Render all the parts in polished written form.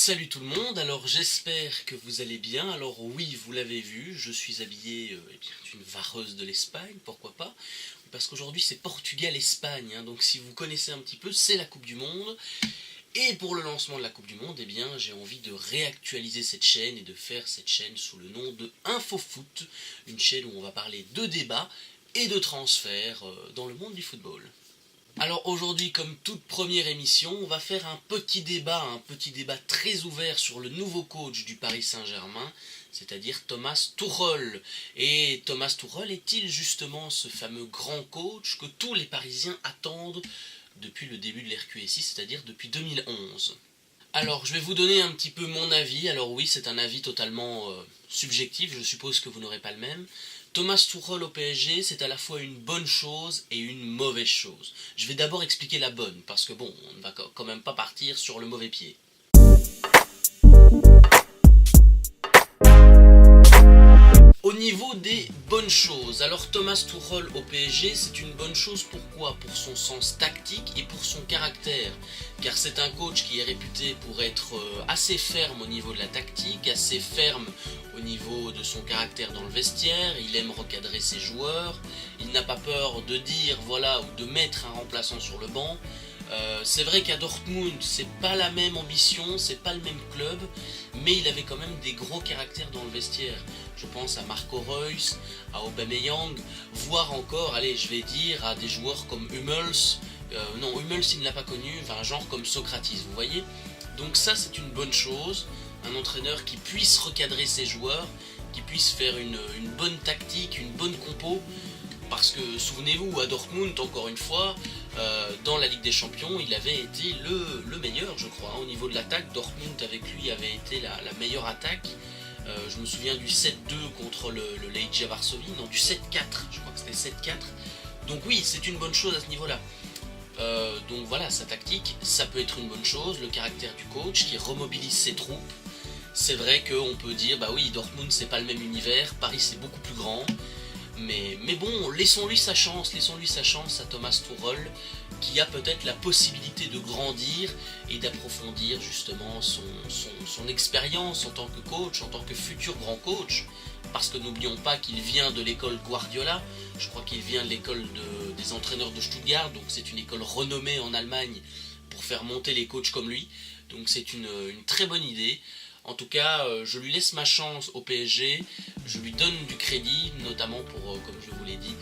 Salut tout le monde, alors j'espère que vous allez bien. Alors oui, vous l'avez vu, je suis habillé d'une vareuse de l'Espagne, pourquoi pas. Parce qu'aujourd'hui c'est Portugal-Espagne, donc si vous connaissez un petit peu, c'est la Coupe du Monde. Et pour le lancement de la Coupe du Monde, j'ai envie de réactualiser cette chaîne et de faire cette chaîne sous le nom de InfoFoot, une chaîne où on va parler de débats et de transferts dans le monde du football. Alors aujourd'hui, comme toute première émission, on va faire un petit débat très ouvert sur le nouveau coach du Paris Saint-Germain, c'est-à-dire Thomas Tuchel. Et Thomas Tuchel est-il justement ce fameux grand coach que tous les Parisiens attendent depuis le début de l'RQSI, c'est-à-dire depuis 2011 ? Alors je vais vous donner un petit peu mon avis. Alors oui, c'est un avis totalement subjectif, je suppose que vous n'aurez pas le même. Thomas Tuchel au PSG, c'est à la fois une bonne chose et une mauvaise chose. Je vais d'abord expliquer la bonne, parce que bon, on ne va quand même pas partir sur le mauvais pied. Au niveau des bonnes choses, alors Thomas Tuchel au PSG, c'est une bonne chose. Pourquoi ? Pour son sens tactique et pour son caractère. Car c'est un coach qui est réputé pour être assez ferme au niveau de la tactique, assez ferme au niveau de son caractère dans le vestiaire. Il aime recadrer ses joueurs, il n'a pas peur de dire voilà ou de mettre un remplaçant sur le banc. C'est vrai qu'à Dortmund, c'est pas la même ambition, c'est pas le même club, mais il avait quand même des gros caractères dans le vestiaire. Je pense à Marco Reus, à Aubameyang, voire encore, allez, je vais dire, à des joueurs comme Hummels. Non, Hummels, il ne l'a pas connu, un genre comme Socrates, vous voyez. Donc ça, c'est une bonne chose, un entraîneur qui puisse recadrer ses joueurs, qui puisse faire une bonne tactique, une bonne compo. Parce que, souvenez-vous, à Dortmund, encore une fois, dans la Ligue des Champions, il avait été le meilleur, je crois. Au niveau de l'attaque, Dortmund, avec lui, avait été la meilleure attaque. Je me souviens du 7-2 contre le Legia Varsovie, non, du 7-4, je crois que c'était 7-4. Donc oui, c'est une bonne chose à ce niveau-là. Donc voilà, sa tactique, ça peut être une bonne chose. Le caractère du coach qui remobilise ses troupes. C'est vrai qu'on peut dire, bah oui, Dortmund, c'est pas le même univers, Paris, c'est beaucoup plus grand. Mais bon, laissons-lui sa chance à Thomas Tuchel, qui a peut-être la possibilité de grandir et d'approfondir justement son expérience en tant que coach, en tant que futur grand coach, parce que n'oublions pas qu'il vient de l'école Guardiola, je crois qu'il vient de l'école des entraîneurs de Stuttgart, donc c'est une école renommée en Allemagne pour faire monter les coachs comme lui, donc c'est une très bonne idée. En tout cas, je lui laisse ma chance au PSG, je lui donne du crédit, notamment pour, comme je vous l'ai dit,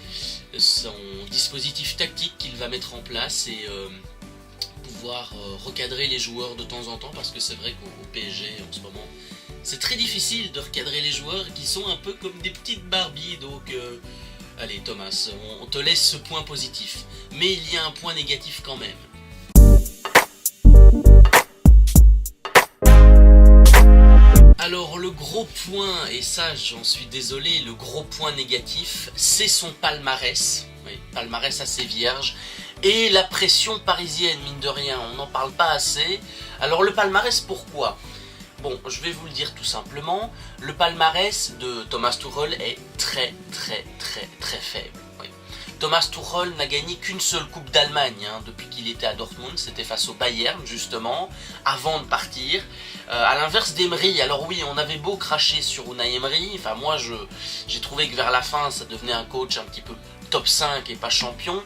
son dispositif tactique qu'il va mettre en place et pouvoir recadrer les joueurs de temps en temps, parce que c'est vrai qu'au PSG, en ce moment, c'est très difficile de recadrer les joueurs qui sont un peu comme des petites Barbies, donc allez Thomas, on te laisse ce point positif. Mais il y a un point négatif quand même. Alors le gros point, et ça j'en suis désolé, le gros point négatif, c'est son palmarès. Oui, palmarès assez vierge. Et la pression parisienne, mine de rien, on n'en parle pas assez. Alors le palmarès, pourquoi ? Bon, je vais vous le dire tout simplement, le palmarès de Thomas Tuchel est très faible. Oui. Thomas Tuchel n'a gagné qu'une seule Coupe d'Allemagne depuis qu'il était à Dortmund, c'était face au Bayern justement, avant de partir. À l'inverse d'Emery, alors oui, on avait beau cracher sur Unai Emery, moi j'ai trouvé que vers la fin ça devenait un coach un petit peu top 5 et pas champion.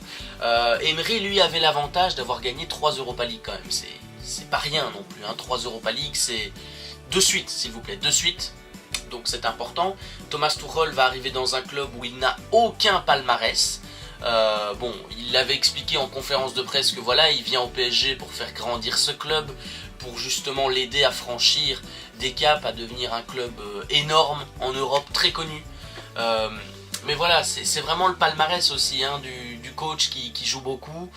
Emery lui avait l'avantage d'avoir gagné 3 Europa League quand même, c'est pas rien non plus, 3 Europa League c'est de suite s'il vous plaît, de suite. Donc c'est important. Thomas Tuchel va arriver dans un club où il n'a aucun palmarès. Bon, il l'avait expliqué en conférence de presse que voilà, il vient au PSG pour faire grandir ce club, pour justement l'aider à franchir des caps, à devenir un club énorme en Europe, très connu. Mais voilà, c'est vraiment le palmarès aussi du coach qui joue beaucoup.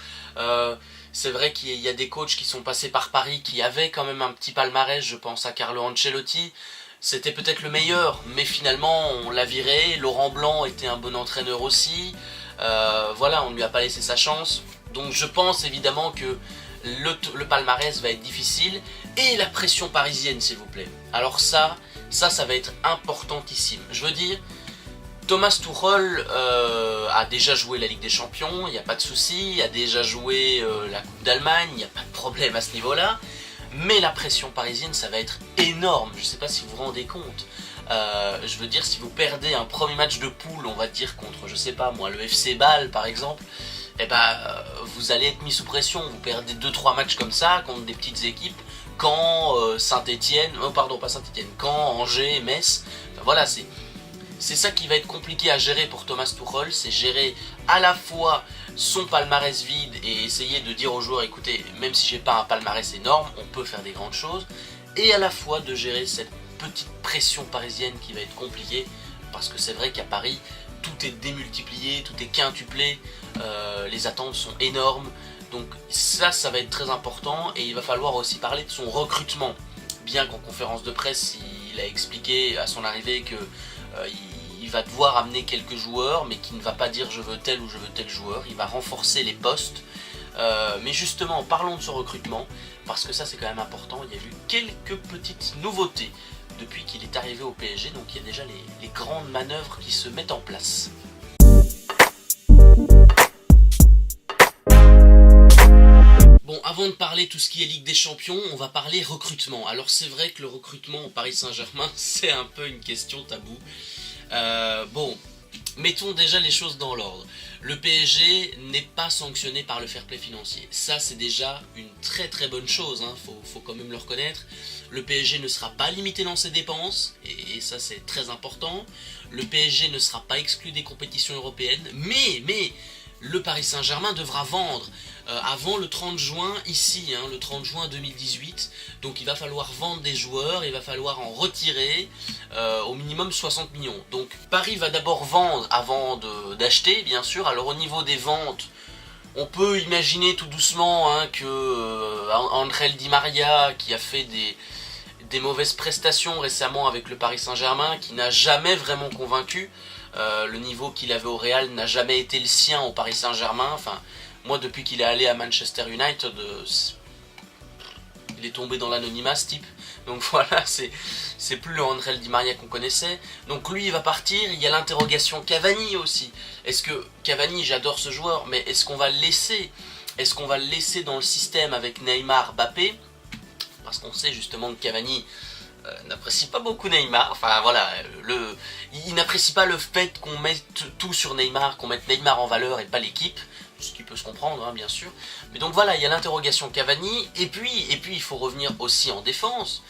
C'est vrai qu'il y a des coachs qui sont passés par Paris qui avaient quand même un petit palmarès, je pense à Carlo Ancelotti. C'était peut-être le meilleur, mais finalement on l'a viré. Laurent Blanc était un bon entraîneur aussi. Voilà, on ne lui a pas laissé sa chance. Donc je pense évidemment que le palmarès va être difficile. Et la pression parisienne, s'il vous plaît. Alors ça va être importantissime. Je veux dire, Thomas Tuchel a déjà joué la Ligue des Champions, il n'y a pas de souci. Il a déjà joué la Coupe d'Allemagne, il n'y a pas de problème à ce niveau-là. mais la pression parisienne, ça va être énorme. Je ne sais pas si vous vous rendez compte. Je veux dire, si vous perdez un premier match de poule, on va dire contre, je sais pas moi, le FC Bâle par exemple, eh ben, vous allez être mis sous pression. Vous perdez 2-3 matchs comme ça contre des petites équipes, Caen, Saint-Étienne, pardon pas Saint-Étienne, Caen, Angers, Metz. Enfin, voilà, c'est ça qui va être compliqué à gérer pour Thomas Tuchel, c'est gérer à la fois son palmarès vide et essayer de dire aux joueurs, écoutez, même si j'ai pas un palmarès énorme, on peut faire des grandes choses, et à la fois de gérer cette petite pression parisienne qui va être compliquée, parce que c'est vrai qu'à Paris, tout est démultiplié, tout est quintuplé, les attentes sont énormes, donc ça va être très important, et il va falloir aussi parler de son recrutement, bien qu'en conférence de presse, il a expliqué à son arrivée que il va devoir amener quelques joueurs, mais qui ne va pas dire je veux tel ou je veux tel joueur, il va renforcer les postes. Mais justement, parlons de ce recrutement, parce que ça c'est quand même important, il y a eu quelques petites nouveautés depuis qu'il est arrivé au PSG, donc il y a déjà les grandes manœuvres qui se mettent en place. Bon, avant de parler tout ce qui est Ligue des Champions, on va parler recrutement. Alors c'est vrai que le recrutement au Paris Saint-Germain, c'est un peu une question taboue. Bon, mettons déjà les choses dans l'ordre. Le PSG n'est pas sanctionné par le fair play financier. Ça, c'est déjà une très très bonne chose, hein. Faut quand même le reconnaître. Le PSG ne sera pas limité dans ses dépenses, et ça c'est très important. Le PSG ne sera pas exclu des compétitions européennes, mais le Paris Saint-Germain devra vendre avant le 30 juin ici, hein, le 30 juin 2018. Donc il va falloir vendre des joueurs, il va falloir en retirer au minimum 60 millions. Donc Paris va d'abord vendre avant d'acheter, bien sûr. Alors au niveau des ventes, on peut imaginer tout doucement hein, que Angel Di Maria, qui a fait des mauvaises prestations récemment avec le Paris Saint-Germain, qui n'a jamais vraiment convaincu, le niveau qu'il avait au Real n'a jamais été le sien au Paris Saint-Germain. Enfin, moi, depuis qu'il est allé à Manchester United, il est tombé dans l'anonymat, ce type. Donc voilà, c'est plus le Angel Di Maria qu'on connaissait. Donc lui, il va partir. Il y a l'interrogation Cavani aussi. Est-ce que Cavani, j'adore ce joueur, mais est-ce qu'on va le laisser? Est-ce qu'on va le laisser dans le système avec Neymar, Mbappé? Parce qu'on sait justement que Cavani n'apprécie pas beaucoup Neymar. Enfin voilà, il n'apprécie pas le fait qu'on mette tout sur Neymar, qu'on mette Neymar en valeur et pas l'équipe. Ce qui peut se comprendre, hein, bien sûr. Mais donc voilà, il y a l'interrogation Cavani. Et puis il faut revenir aussi en défense.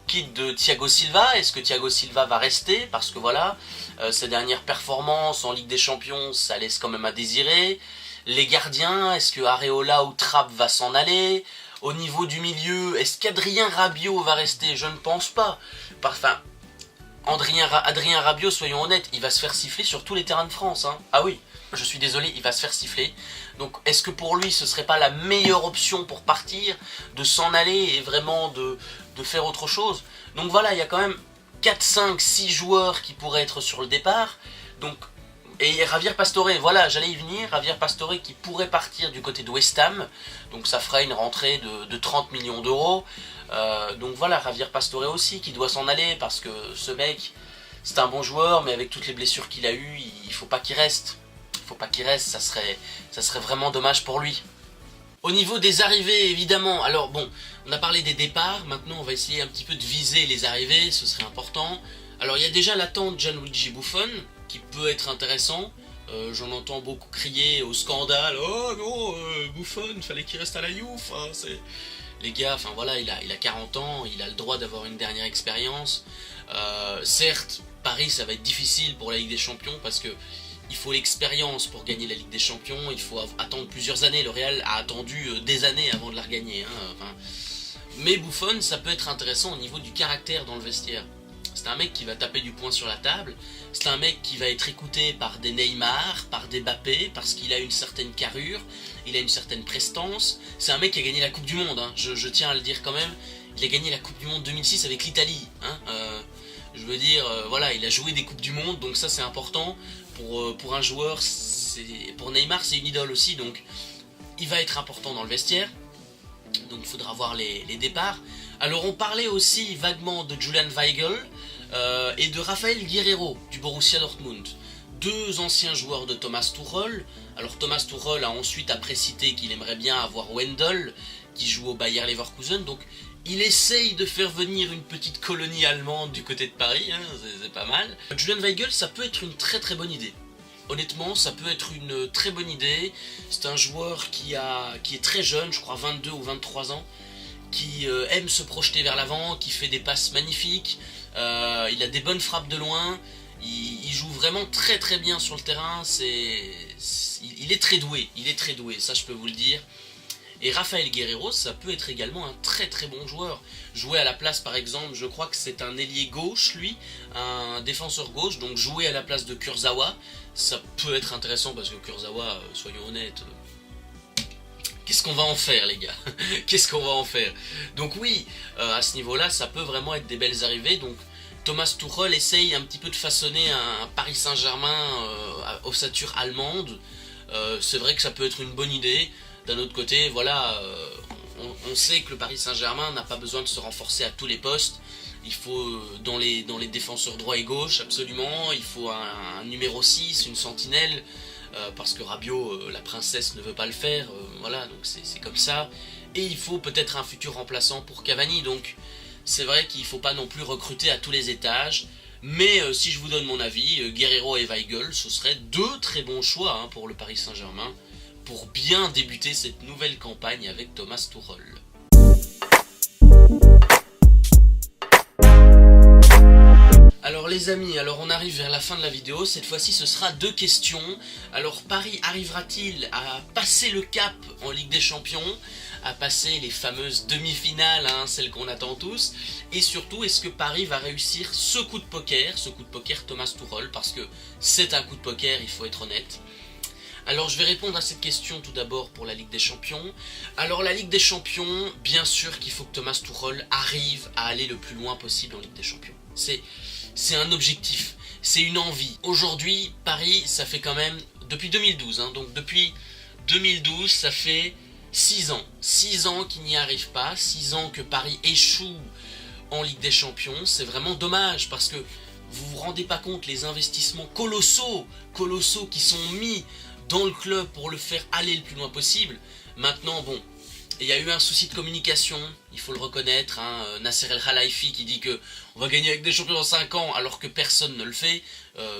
Quitte de Thiago Silva, est-ce que Thiago Silva va rester? Parce que voilà, ses dernières performances en Ligue des Champions, ça laisse quand même à désirer. Les gardiens, est-ce que Areola ou Trapp va s'en aller? Au niveau du milieu, est-ce qu'Adrien Rabiot va rester? Je ne pense pas. Enfin, Adrien Rabiot, soyons honnêtes, il va se faire siffler sur tous les terrains de France. Hein. Ah oui, je suis désolé, il va se faire siffler. Donc est-ce que pour lui, ce serait pas la meilleure option pour partir, de s'en aller et vraiment de faire autre chose? Donc voilà, il y a quand même 4, 5, 6 joueurs qui pourraient être sur le départ. Donc, et Javier Pastore, voilà, j'allais y venir, Javier Pastore qui pourrait partir du côté de West Ham. Donc ça ferait une rentrée de 30 millions d'euros. Donc voilà, Javier Pastore aussi qui doit s'en aller parce que ce mec, c'est un bon joueur, mais avec toutes les blessures qu'il a eues, il faut pas qu'il reste. Il faut pas qu'il reste, ça serait vraiment dommage pour lui. Au niveau des arrivées, évidemment, alors bon, on a parlé des départs, maintenant on va essayer un petit peu de viser les arrivées, ce serait important. Alors il y a déjà l'attente Gianluigi Buffon, qui peut être intéressant. J'en entends beaucoup crier au scandale. Oh non, Buffon, il fallait qu'il reste à la Juve. Hein, les gars, enfin voilà, il a 40 ans, il a le droit d'avoir une dernière expérience. Certes, Paris, ça va être difficile pour la Ligue des Champions parce que il faut l'expérience pour gagner la Ligue des Champions. Il faut attendre plusieurs années. Le Real a attendu des années avant de la regagner. Hein, enfin. Mais Buffon, ça peut être intéressant au niveau du caractère dans le vestiaire. C'est un mec qui va taper du poing sur la table. C'est un mec qui va être écouté par des Neymar, par des Mbappé, parce qu'il a une certaine carrure, il a une certaine prestance. C'est un mec qui a gagné la Coupe du Monde, hein. Je tiens à le dire quand même. Il a gagné la Coupe du Monde 2006 avec l'Italie. Hein. Je veux dire, voilà, il a joué des Coupes du Monde, donc ça c'est important. Pour un joueur, pour Neymar c'est une idole aussi, donc il va être important dans le vestiaire. Donc il faudra voir les départs. Alors on parlait aussi vaguement de Julian Weigl et de Rafael Guerreiro du Borussia Dortmund. Deux anciens joueurs de Thomas Tuchel. Alors Thomas Tuchel a ensuite précisé qu'il aimerait bien avoir Wendel, qui joue au Bayer Leverkusen, donc il essaye de faire venir une petite colonie allemande du côté de Paris, hein, c'est pas mal. Julian Weigl, ça peut être une très très bonne idée. Honnêtement, ça peut être une très bonne idée. C'est un joueur qui est très jeune, je crois 22 ou 23 ans, qui aime se projeter vers l'avant, qui fait des passes magnifiques, il a des bonnes frappes de loin, il joue vraiment très très bien sur le terrain, il est très doué, ça je peux vous le dire. Et Rafael Guerreiro, ça peut être également un très très bon joueur. Jouer à la place, par exemple, je crois que c'est un ailier gauche, lui, un défenseur gauche, donc jouer à la place de Kurzawa, ça peut être intéressant parce que Kurzawa, soyons honnêtes, qu'est-ce qu'on va en faire, les gars? Qu'est-ce qu'on va en faire? Donc oui, à ce niveau-là, ça peut vraiment être des belles arrivées. Donc Thomas Tuchel essaye un petit peu de façonner un Paris Saint-Germain ossature allemande. C'est vrai que ça peut être une bonne idée. D'un autre côté, voilà, on sait que le Paris Saint-Germain n'a pas besoin de se renforcer à tous les postes. Il faut, dans les défenseurs droit et gauche, absolument, il faut un numéro 6, une sentinelle, parce que Rabiot, la princesse, ne veut pas le faire, voilà, donc c'est comme ça. Et il faut peut-être un futur remplaçant pour Cavani, donc c'est vrai qu'il ne faut pas non plus recruter à tous les étages. Mais si je vous donne mon avis, Guerreiro et Weigl, ce seraient deux très bons choix pour le Paris Saint-Germain, pour bien débuter cette nouvelle campagne avec Thomas Tuchel. Alors les amis, on arrive vers la fin de la vidéo, cette fois-ci ce sera 2 questions. Alors Paris arrivera-t-il à passer le cap en Ligue des Champions, à passer les fameuses demi-finales, celles qu'on attend tous, et surtout est-ce que Paris va réussir ce coup de poker Thomas Tuchel, parce que c'est un coup de poker, il faut être honnête. Alors je vais répondre à cette question tout d'abord pour la Ligue des Champions. Alors la Ligue des Champions, bien sûr qu'il faut que Thomas Tuchel arrive à aller le plus loin possible en Ligue des Champions. C'est un objectif, c'est une envie. Aujourd'hui, Paris, ça fait quand même, depuis 2012, donc depuis 2012, ça fait 6 ans. 6 ans qu'il n'y arrive pas, 6 ans que Paris échoue en Ligue des Champions. C'est vraiment dommage parce que vous vous rendez pas compte les investissements colossaux qui sont mis dans le club pour le faire aller le plus loin possible. Maintenant, bon, il y a eu un souci de communication, il faut le reconnaître, Nasser El Khelaifi qui dit que on va gagner avec des champions dans 5 ans alors que personne ne le fait,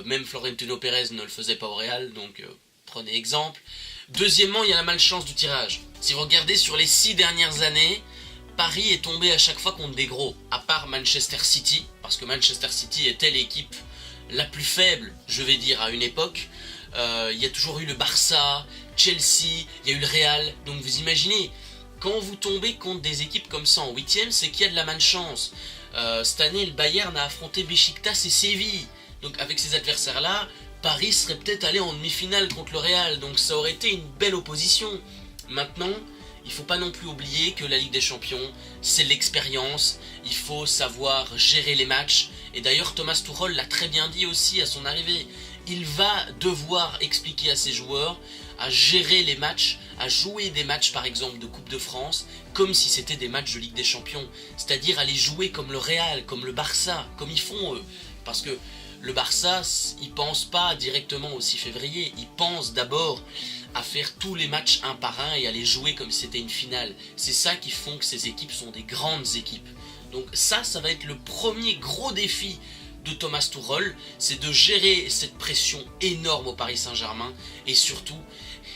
même Florentino Pérez ne le faisait pas au Real, donc prenez exemple. Deuxièmement, il y a la malchance du tirage. Si vous regardez sur les 6 dernières années, Paris est tombé à chaque fois contre des gros, à part Manchester City, parce que Manchester City était l'équipe la plus faible, je vais dire, à une époque. Il y a toujours eu le Barça, Chelsea, il y a eu le Real, donc vous imaginez, quand vous tombez contre des équipes comme ça en 8ème, c'est qu'il y a de la malchance. Cette année, le Bayern a affronté Beşiktaş et Séville, donc avec ces adversaires-là, Paris serait peut-être allé en demi-finale contre le Real, donc ça aurait été une belle opposition. Maintenant, il ne faut pas non plus oublier que la Ligue des Champions, c'est l'expérience, il faut savoir gérer les matchs, et d'ailleurs Thomas Tuchel l'a très bien dit aussi à son arrivée. Il va devoir expliquer à ses joueurs à gérer les matchs, à jouer des matchs par exemple de Coupe de France, comme si c'était des matchs de Ligue des Champions. C'est-à-dire à les jouer comme le Real, comme le Barça, comme ils font eux. Parce que le Barça, ils pensent pas directement au 6 février, ils pensent d'abord à faire tous les matchs un par un et à les jouer comme si c'était une finale. C'est ça qui font que ces équipes sont des grandes équipes. Donc ça va être le premier gros défi de Thomas Tuchel, c'est de gérer cette pression énorme au Paris Saint-Germain et surtout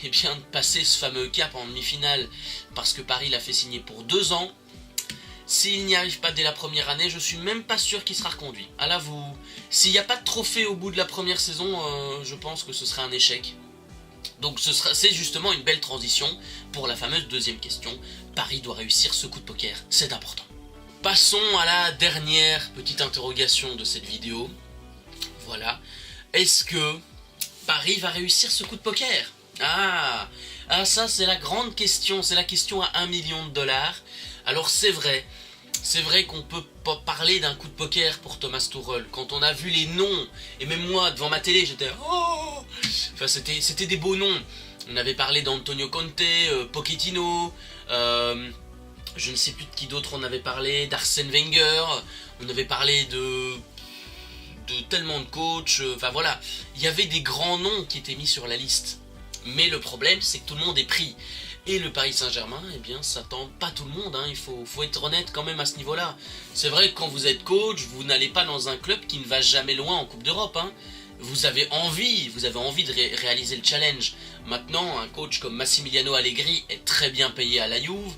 de passer ce fameux cap en demi-finale parce que Paris l'a fait signer pour 2 ans. S'il n'y arrive pas dès la première année, je suis même pas sûr qu'il sera reconduit. Ah là, s'il n'y a pas de trophée au bout de la première saison, je pense que ce sera un échec. Donc c'est justement une belle transition pour la fameuse deuxième question. Paris doit réussir ce coup de poker, c'est important. Passons à la dernière petite interrogation de cette vidéo. Voilà. Est-ce que Paris va réussir ce coup de poker ? Ah, ça c'est la grande question, c'est la question à 1 million de dollars. Alors c'est vrai qu'on peut pas parler d'un coup de poker pour Thomas Tuchel. Quand on a vu les noms, et même moi devant ma télé j'étais oh, enfin c'était des beaux noms. On avait parlé d'Antonio Conte, Pochettino, je ne sais plus de qui d'autre on avait parlé, d'Arsène Wenger, on avait parlé de tellement de coachs, enfin voilà, il y avait des grands noms qui étaient mis sur la liste. Mais le problème c'est que tout le monde est pris. Et le Paris Saint-Germain, eh bien, ça tente pas tout le monde, hein. Il faut être honnête quand même à ce niveau-là. C'est vrai que quand vous êtes coach, vous n'allez pas dans un club qui ne va jamais loin en Coupe d'Europe, hein. Vous avez envie de réaliser le challenge. Maintenant, un coach comme Massimiliano Allegri est très bien payé à la Juve.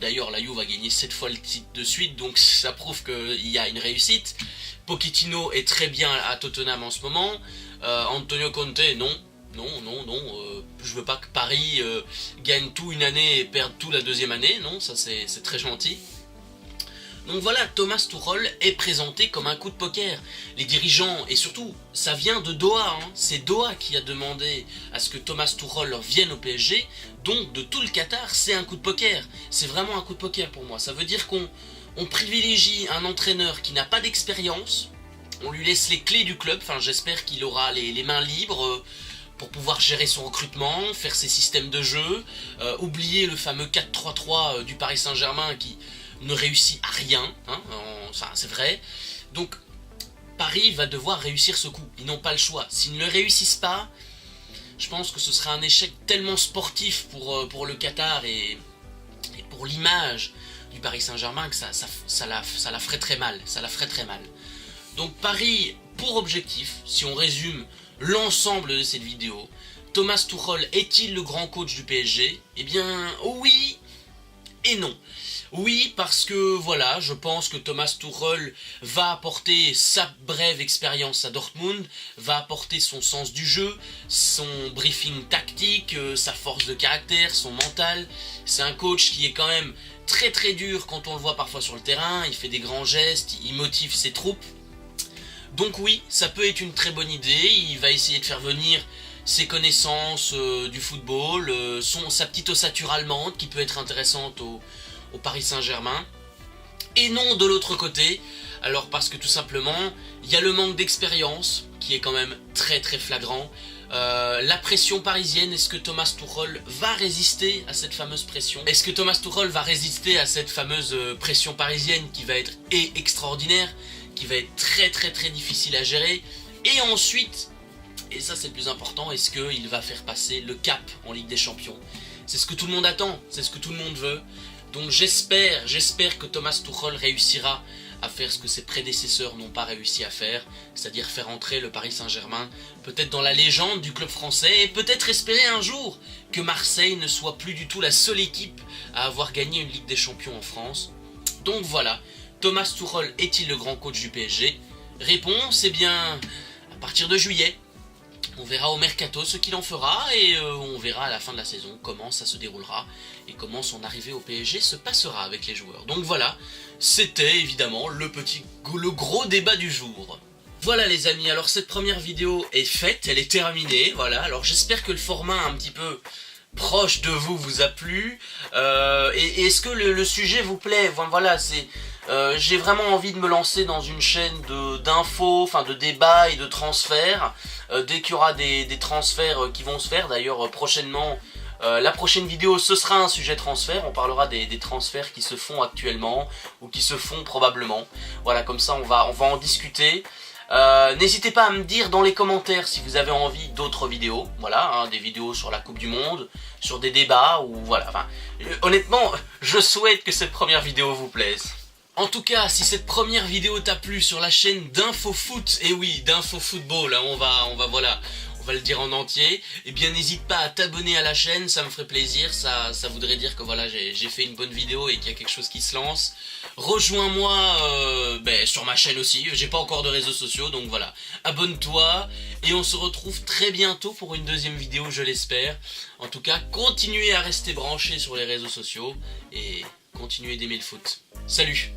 D'ailleurs, la Juve a gagné 7 fois le titre de suite, donc ça prouve qu'il y a une réussite. Pochettino est très bien à Tottenham en ce moment. Antonio Conte, non. Je veux pas que Paris gagne tout une année et perde tout la deuxième année. Non, ça c'est très gentil. Donc voilà, Thomas Tuchel est présenté comme un coup de poker. Les dirigeants, et surtout, ça vient de Doha, hein. C'est Doha qui a demandé à ce que Thomas Tuchel vienne au PSG. Donc de tout le Qatar, c'est un coup de poker. C'est vraiment un coup de poker pour moi. Ça veut dire qu'on privilégie un entraîneur qui n'a pas d'expérience. On lui laisse les clés du club. Enfin, j'espère qu'il aura les mains libres pour pouvoir gérer son recrutement, faire ses systèmes de jeu, oublier le fameux 4-3-3 du Paris Saint-Germain qui ne réussit à rien, hein, ça c'est vrai. Donc Paris va devoir réussir ce coup, ils n'ont pas le choix. S'ils ne le réussissent pas, je pense que ce sera un échec tellement sportif pour le Qatar et pour l'image du Paris Saint-Germain que ça la ferait très mal, Donc Paris, pour objectif, si on résume l'ensemble de cette vidéo, Thomas Tuchel est-il le grand coach du PSG? Eh bien oui et non. Oui, parce que voilà, je pense que Thomas Tuchel va apporter sa brève expérience à Dortmund, va apporter son sens du jeu, son briefing tactique, sa force de caractère, son mental. C'est un coach qui est quand même très très dur quand on le voit parfois sur le terrain, il fait des grands gestes, il motive ses troupes. Donc oui, ça peut être une très bonne idée, il va essayer de faire venir ses connaissances du football, sa petite ossature allemande qui peut être intéressante au Paris Saint-Germain. Et non de l'autre côté, alors parce que tout simplement, il y a le manque d'expérience qui est quand même très très flagrant. La pression parisienne, est-ce que Thomas Tuchel va résister à cette fameuse pression? Est-ce que Thomas Tuchel va résister à cette fameuse pression parisienne qui va être extraordinaire, qui va être très très très difficile à gérer? Et ensuite, et ça c'est le plus important, est-ce qu'il va faire passer le cap en Ligue des Champions? C'est ce que tout le monde attend, c'est ce que tout le monde veut. Donc j'espère que Thomas Tuchel réussira à faire ce que ses prédécesseurs n'ont pas réussi à faire, c'est-à-dire faire entrer le Paris Saint-Germain peut-être dans la légende du club français et peut-être espérer un jour que Marseille ne soit plus du tout la seule équipe à avoir gagné une Ligue des Champions en France. Donc voilà, Thomas Tuchel est-il le grand coach du PSG? Réponse, eh bien, à partir de juillet. On verra au mercato ce qu'il en fera et on verra à la fin de la saison comment ça se déroulera et comment son arrivée au PSG se passera avec les joueurs. Donc voilà, c'était évidemment le gros débat du jour. Voilà les amis, alors cette première vidéo est faite, elle est terminée, voilà. Alors j'espère que le format un petit peu proche de vous a plu. Et est-ce que le sujet vous plaît? Voilà, j'ai vraiment envie de me lancer dans une chaîne d'infos, enfin de débats et de transferts. Dès qu'il y aura des transferts qui vont se faire, d'ailleurs prochainement, la prochaine vidéo ce sera un sujet transfert, on parlera des transferts qui se font actuellement ou qui se font probablement. Voilà, comme ça on va en discuter. N'hésitez pas à me dire dans les commentaires si vous avez envie d'autres vidéos, voilà, hein, des vidéos sur la Coupe du Monde, sur des débats, ou voilà, enfin, honnêtement, je souhaite que cette première vidéo vous plaise. En tout cas, si cette première vidéo t'a plu sur la chaîne d'InfoFoot, et oui, d'InfoFootball, hein, on va le dire en entier, et bien n'hésite pas à t'abonner à la chaîne, ça me ferait plaisir, ça voudrait dire que voilà, j'ai fait une bonne vidéo et qu'il y a quelque chose qui se lance. Rejoins-moi sur ma chaîne aussi, j'ai pas encore de réseaux sociaux, donc voilà, abonne-toi, et on se retrouve très bientôt pour une deuxième vidéo, je l'espère. En tout cas, continuez à rester branchés sur les réseaux sociaux, et continuez d'aimer le foot. Salut!